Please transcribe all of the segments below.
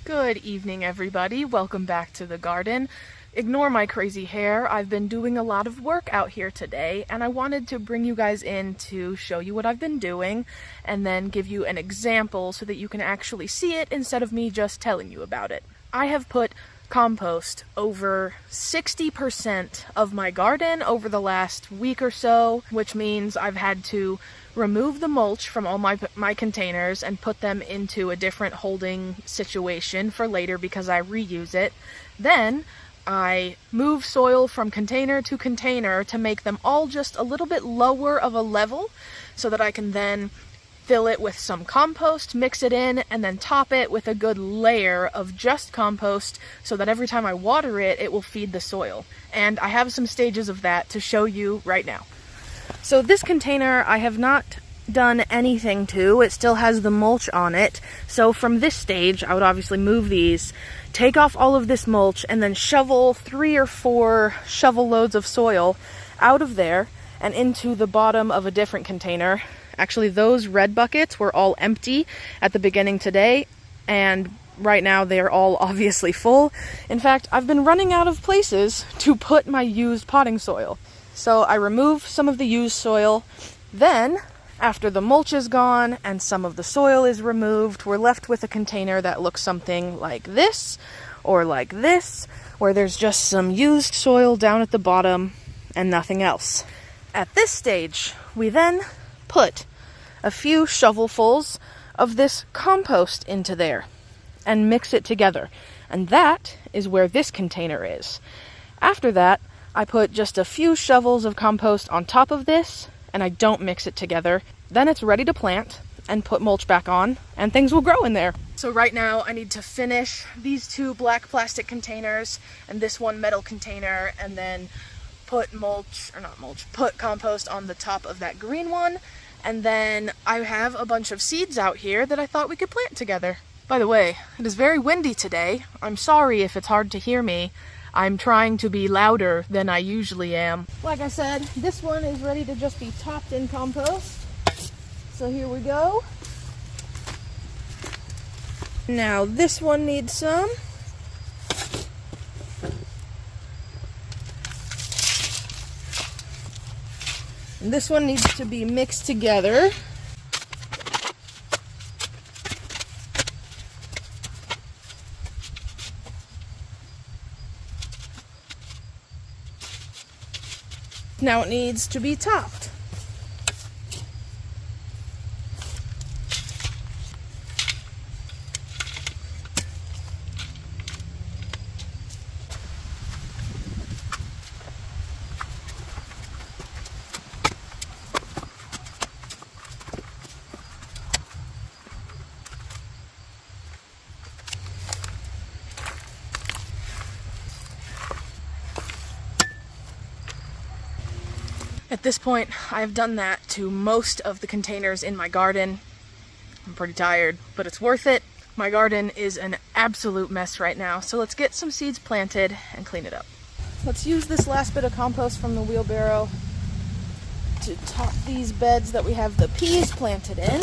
Good evening, everybody. Welcome back to the garden. Ignore my crazy hair. I've been doing a lot of work out here today, and I wanted to bring you guys in to show you what I've been doing and then give you an example so that you can actually see it instead of me just telling you about it. I have put compost over 60% of my garden over the last week or so, which means I've had to remove the mulch from all my containers and put them into a different holding situation for later because I reuse it. Then I move soil from container to container to make them all just a little bit lower of a level so that I can then fill it with some compost, mix it in, and then top it with a good layer of just compost so that every time I water it, it will feed the soil. And I have some stages of that to show you right now. So this container I have not done anything to. It still has the mulch on it. So from this stage, I would obviously move these, take off all of this mulch, and then shovel 3 or 4 shovel loads of soil out of there and into the bottom of a different container. Actually, those red buckets were all empty at the beginning today, and right now they are all obviously full. In fact, I've been running out of places to put my used potting soil. So I remove some of the used soil. Then, after the mulch is gone and some of the soil is removed, we're left with a container that looks something like this, or like this, where there's just some used soil down at the bottom and nothing else. At this stage, we then put a few shovelfuls of this compost into there and mix it together. And that is where this container is. After that, I put just a few shovels of compost on top of this, and I don't mix it together. Then it's ready to plant and put mulch back on, and things will grow in there. So right now I need to finish these 2 black plastic containers and this one metal container, and then put put compost on the top of that green one. And then I have a bunch of seeds out here that I thought we could plant together. By the way, it is very windy today. I'm sorry if it's hard to hear me. I'm trying to be louder than I usually am. Like I said, this one is ready to just be topped in compost. So here we go. Now this one needs some. And this one needs to be mixed together. Now it needs to be topped. At this point, I've done that to most of the containers in my garden. I'm pretty tired, but it's worth it. My garden is an absolute mess right now, so let's get some seeds planted and clean it up. Let's use this last bit of compost from the wheelbarrow to top these beds that we have the peas planted in.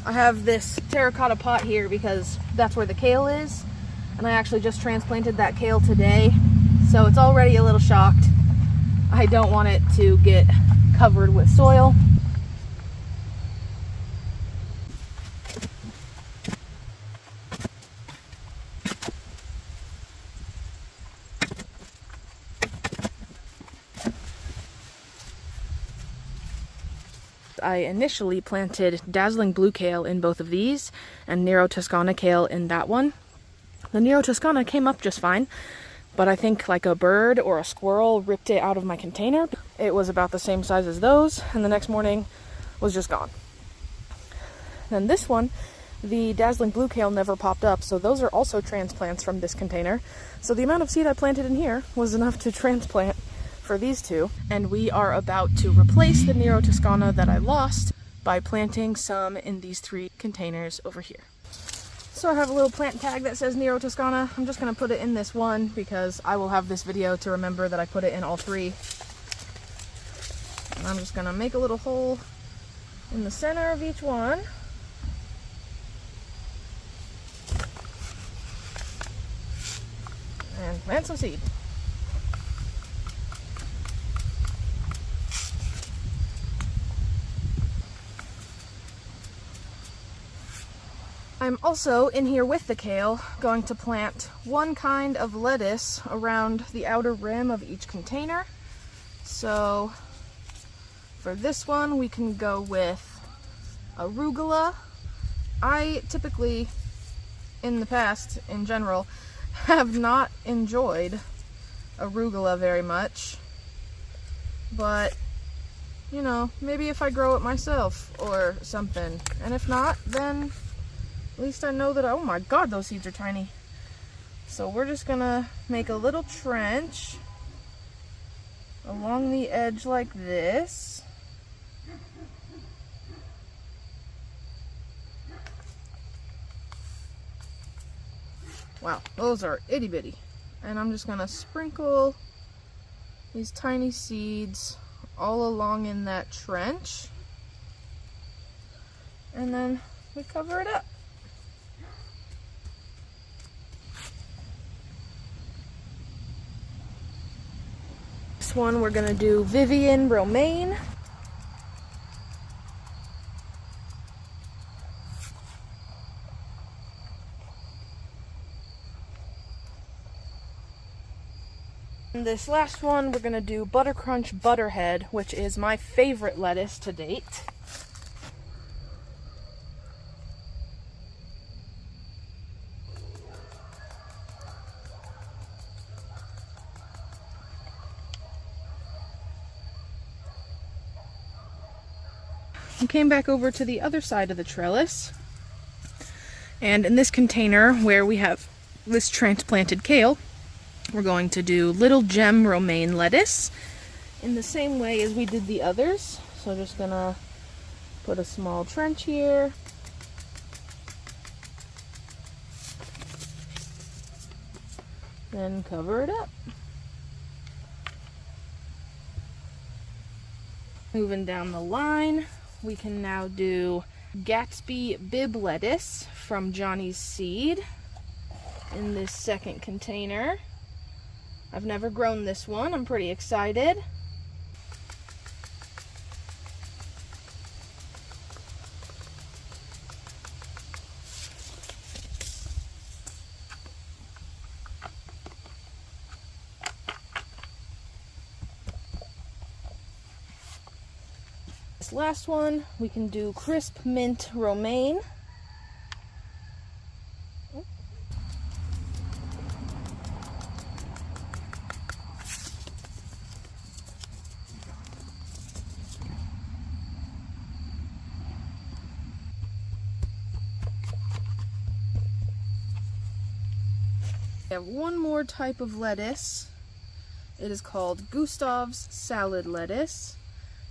I have this terracotta pot here because that's where the kale is, and I actually just transplanted that kale today. So it's already a little shocked. I don't want it to get covered with soil. I initially planted dazzling blue kale in both of these and Nero Toscana kale in that one. The Nero Toscana came up just fine, but I think like a bird or a squirrel ripped it out of my container. It was about the same size as those, and the next morning was just gone. Then this one, the dazzling blue kale never popped up, so those are also transplants from this container. So the amount of seed I planted in here was enough to transplant for these 2. And we are about to replace the Nero Toscana that I lost by planting some in these 3 containers over here. So I have a little plant tag that says Nero Toscana. I'm just going to put it in this one because I will have this video to remember that I put it in all 3. And I'm just going to make a little hole in the center of each one. plant some seed. I'm also, in here with the kale, going to plant one kind of lettuce around the outer rim of each container. So for this one, we can go with arugula. I typically, in the past, in general, have not enjoyed arugula very much. But, you know, maybe if I grow it myself or something. And if not, then at least I know that, oh my god, those seeds are tiny. So we're just gonna make a little trench along the edge like this. Wow, those are itty bitty. And I'm just gonna sprinkle these tiny seeds all along in that trench. And then we cover it up. This one we're gonna do Vivian romaine. And this last one we're gonna do Buttercrunch Butterhead, which is my favorite lettuce to date. I came back over to the other side of the trellis, and in this container where we have this transplanted kale, we're going to do Little Gem romaine lettuce in the same way as we did the others. So just gonna put a small trench here. Then cover it up. Moving down the line, we can now do Gatsby Bib lettuce from Johnny's Seed in this second container. I've never grown this one. I'm pretty excited. This last one, we can do Crisp Mint romaine. I have one more type of lettuce. It is called Gustav's salad lettuce,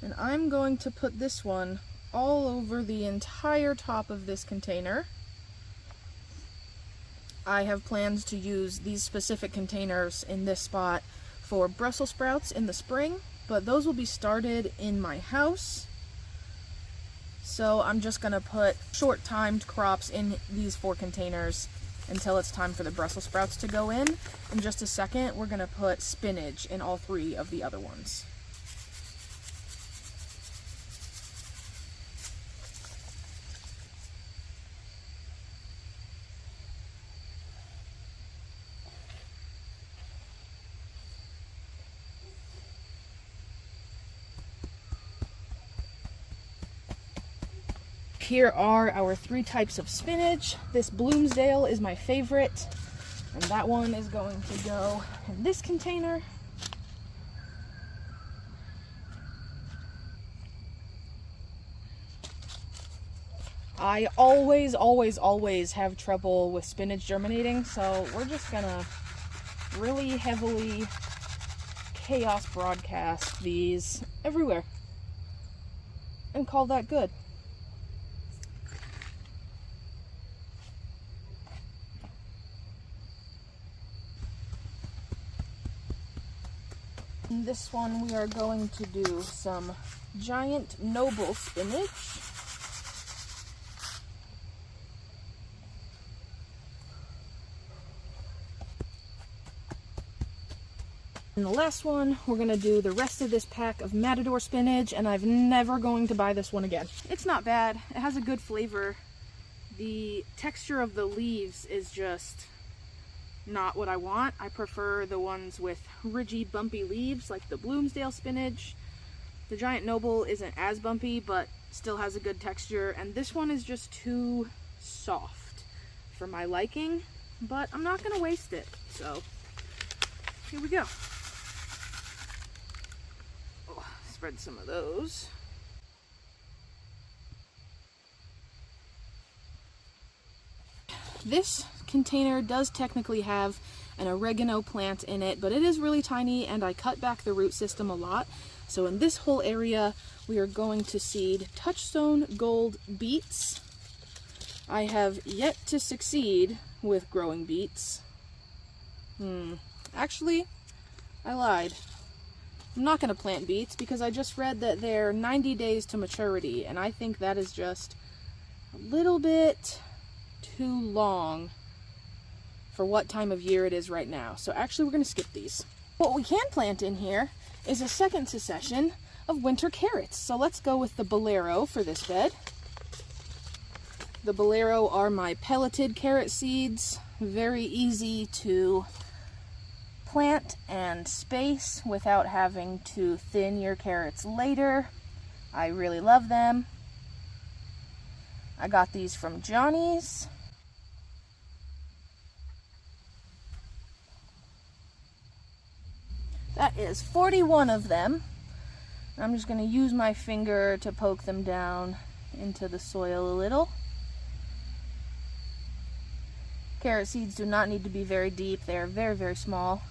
and I'm going to put this one all over the entire top of this container. I have plans to use these specific containers in this spot for Brussels sprouts in the spring, but those will be started in my house. So I'm just gonna put short-timed crops in these 4 containers until it's time for the Brussels sprouts to go in. In just a second, we're gonna put spinach in all 3 of the other ones. Here are our 3 types of spinach. This Bloomsdale is my favorite, and that one is going to go in this container. I always have trouble with spinach germinating, so we're just gonna really heavily chaos broadcast these everywhere and call that good. In this one we are going to do some giant noble spinach. And the last one, we're gonna do the rest of this pack of Matador spinach, and I'm never going to buy this one again. It's not bad. It has a good flavor. The texture of the leaves is just not what I want. I prefer the ones with ridgy, bumpy leaves, like the Bloomsdale spinach. The Giant Noble isn't as bumpy, but still has a good texture, and this one is just too soft for my liking, but I'm not gonna waste it, so here we go. Oh, spread some of those. This container does technically have an oregano plant in it, but it is really tiny and I cut back the root system a lot. So in this whole area, we are going to seed Touchstone Gold beets. I have yet to succeed with growing beets. Actually, I lied. I'm not going to plant beets because I just read that they're 90 days to maturity, and I think that is just a little bit too long for what time of year it is right now. So actually we're going to skip these. What we can plant in here is a second succession of winter carrots. So let's go with the Bolero for this bed. The Bolero are my pelleted carrot seeds. Very easy to plant and space without having to thin your carrots later. I really love them. I got these from Johnny's. That is 41 of them. I'm just going to use my finger to poke them down into the soil a little. Carrot seeds do not need to be very deep. They are very, very small.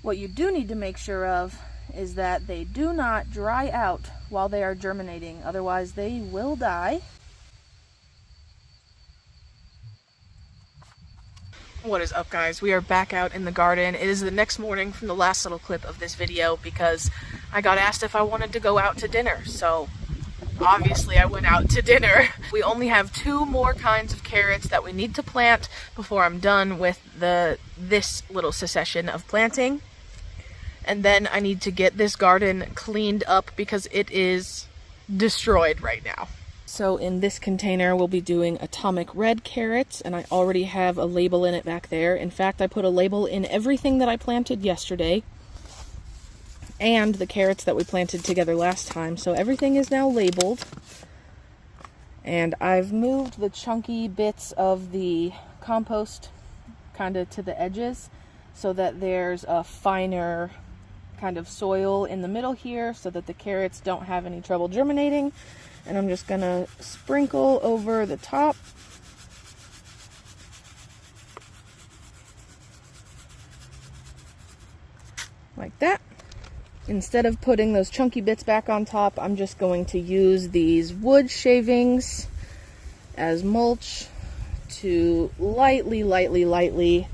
What you do need to make sure of is that they do not dry out while they are germinating. Otherwise, they will die. What is up, guys? We are back out in the garden. It is the next morning from the last little clip of this video because I got asked if I wanted to go out to dinner, so obviously I went out to dinner. We only have 2 more kinds of carrots that we need to plant before I'm done with this little succession of planting. And then I need to get this garden cleaned up because it is destroyed right now. So in this container, we'll be doing atomic red carrots, and I already have a label in it back there. In fact, I put a label in everything that I planted yesterday and the carrots that we planted together last time. So everything is now labeled. And I've moved the chunky bits of the compost kind of to the edges so that there's a finer kind of soil in the middle here so that the carrots don't have any trouble germinating. And I'm just gonna sprinkle over the top. Like that. Instead of putting those chunky bits back on top, I'm just going to use these wood shavings as mulch to lightly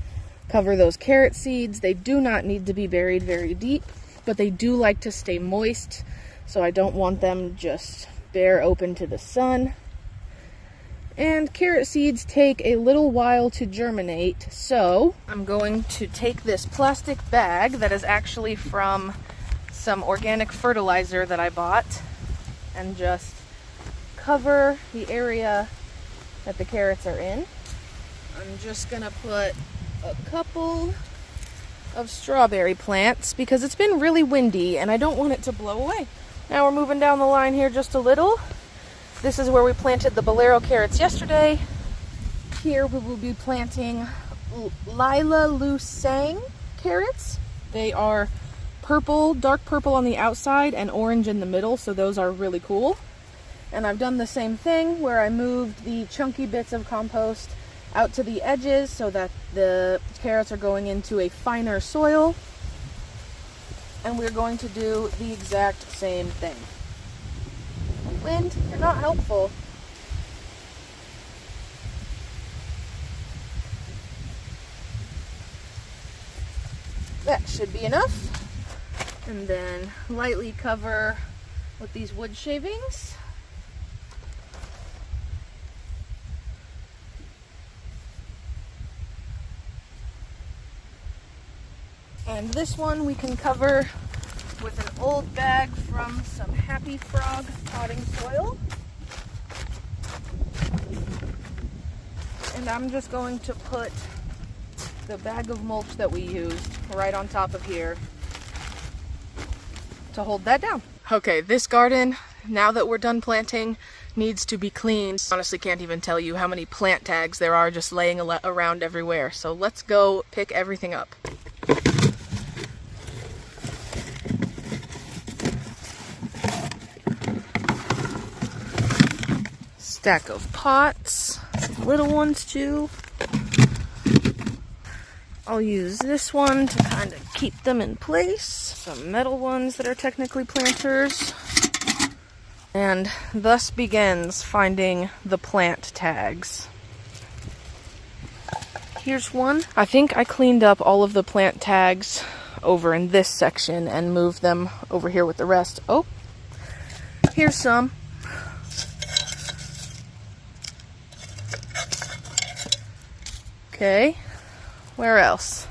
cover those carrot seeds. They do not need to be buried very deep, but they do like to stay moist, so I don't want them just bare open to the sun. And carrot seeds take a little while to germinate, so I'm going to take this plastic bag that is actually from some organic fertilizer that I bought and just cover the area that the carrots are in. I'm just gonna put a couple of strawberry plants because it's been really windy and I don't want it to blow away. Now we're moving down the line here just a little. This is where we planted the Bolero carrots yesterday. Here we will be planting Lila Lusang carrots. They are purple, dark purple on the outside and orange in the middle, so those are really cool. And I've done the same thing where I moved the chunky bits of compost out to the edges so that the carrots are going into a finer soil. And we're going to do the exact same thing. Wind, you're not helpful. That should be enough. And then lightly cover with these wood shavings. And this one we can cover with an old bag from some Happy Frog potting soil. And I'm just going to put the bag of mulch that we used right on top of here to hold that down. Okay, this garden, now that we're done planting, needs to be cleaned. Honestly, can't even tell you how many plant tags there are just laying around everywhere. So let's go pick everything up. Stack of pots, some little ones too. I'll use this one to kind of keep them in place. Some metal ones that are technically planters. And thus begins finding the plant tags. Here's one. I think I cleaned up all of the plant tags over in this section and moved them over here with the rest. Oh, here's some. Okay, where else?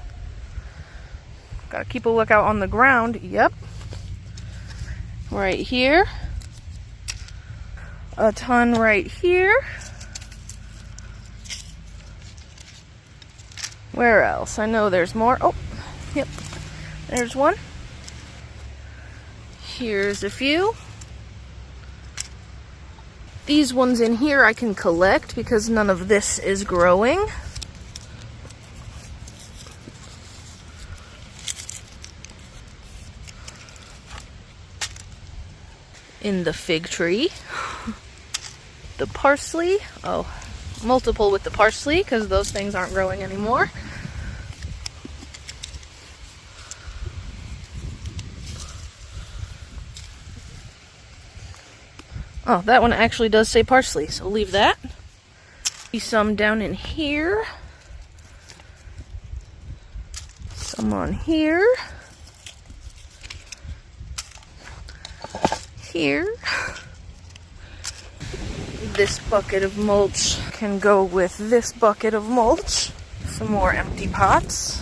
Gotta keep a lookout on the ground. Yep. Right here. A ton right here. Where else? I know there's more. Oh, yep. There's one. Here's a few. These ones in here I can collect because none of this is growing. In the fig tree. The parsley. Oh, multiple with the parsley because those things aren't growing anymore. Oh, that one actually does say parsley, so leave that. See some down in here. Some on here. Here. This bucket of mulch can go with this bucket of mulch. Some more empty pots.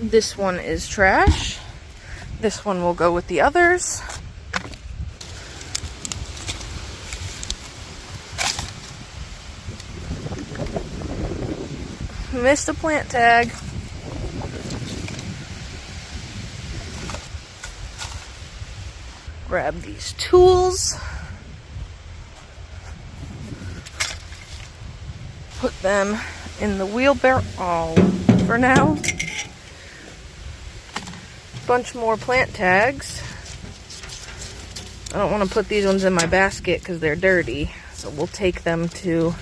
This one is trash. This one will go with the others. Missed a plant tag. Grab these tools. Put them in the wheelbarrow for now. Bunch more plant tags. I don't want to put these ones in my basket because they're dirty. So we'll take them to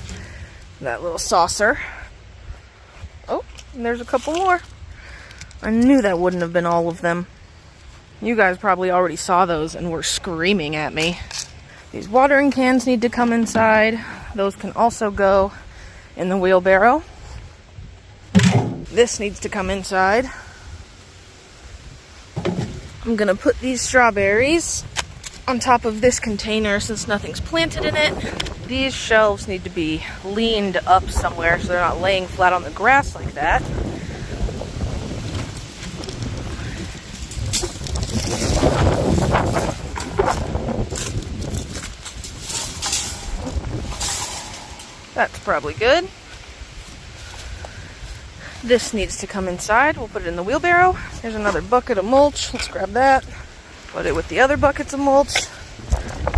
that little saucer. Oh, and there's a couple more. I knew that wouldn't have been all of them. You guys probably already saw those and were screaming at me. These watering cans need to come inside. Those can also go in the wheelbarrow. This needs to come inside. I'm gonna put these strawberries on top of this container since nothing's planted in it. These shelves need to be leaned up somewhere so they're not laying flat on the grass like that. That's probably good. This needs to come inside. We'll put it in the wheelbarrow. There's another bucket of mulch. Let's grab that. Put it with the other buckets of mulch.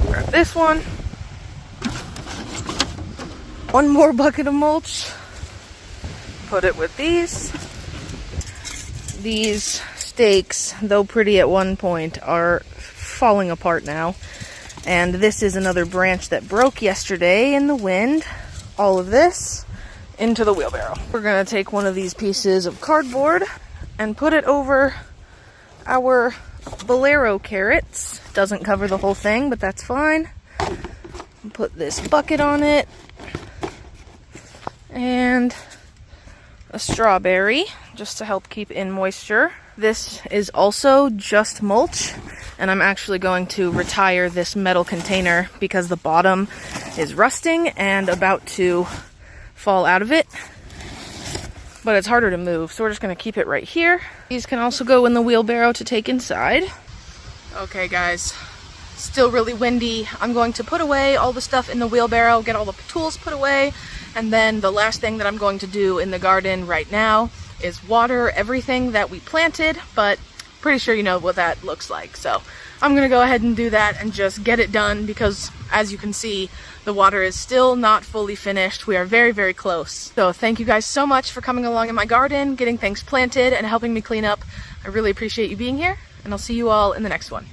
Grab this one. One more bucket of mulch. Put it with these. These stakes, though pretty at one point, are falling apart now. And this is another branch that broke yesterday in the wind. All of this into the wheelbarrow. We're gonna take one of these pieces of cardboard and put it over our bolero carrots. Doesn't cover the whole thing, but that's fine. Put this bucket on it and a strawberry just to help keep in moisture. This is also just mulch, and I'm actually going to retire this metal container because the bottom is rusting and about to fall out of it. but it's harder to move, so we're just gonna keep it right here. These can also go in the wheelbarrow to take inside. Okay guys, still really windy. I'm going to put away all the stuff in the wheelbarrow, get all the tools put away, and then the last thing that I'm going to do in the garden right now is water everything that we planted, but pretty sure you know what that looks like. So I'm gonna go ahead and do that and just get it done, because as you can see, the water is still not fully finished. We are very, very close. So thank you guys so much for coming along in my garden, getting things planted, and helping me clean up. I really appreciate you being here, and I'll see you all in the next one.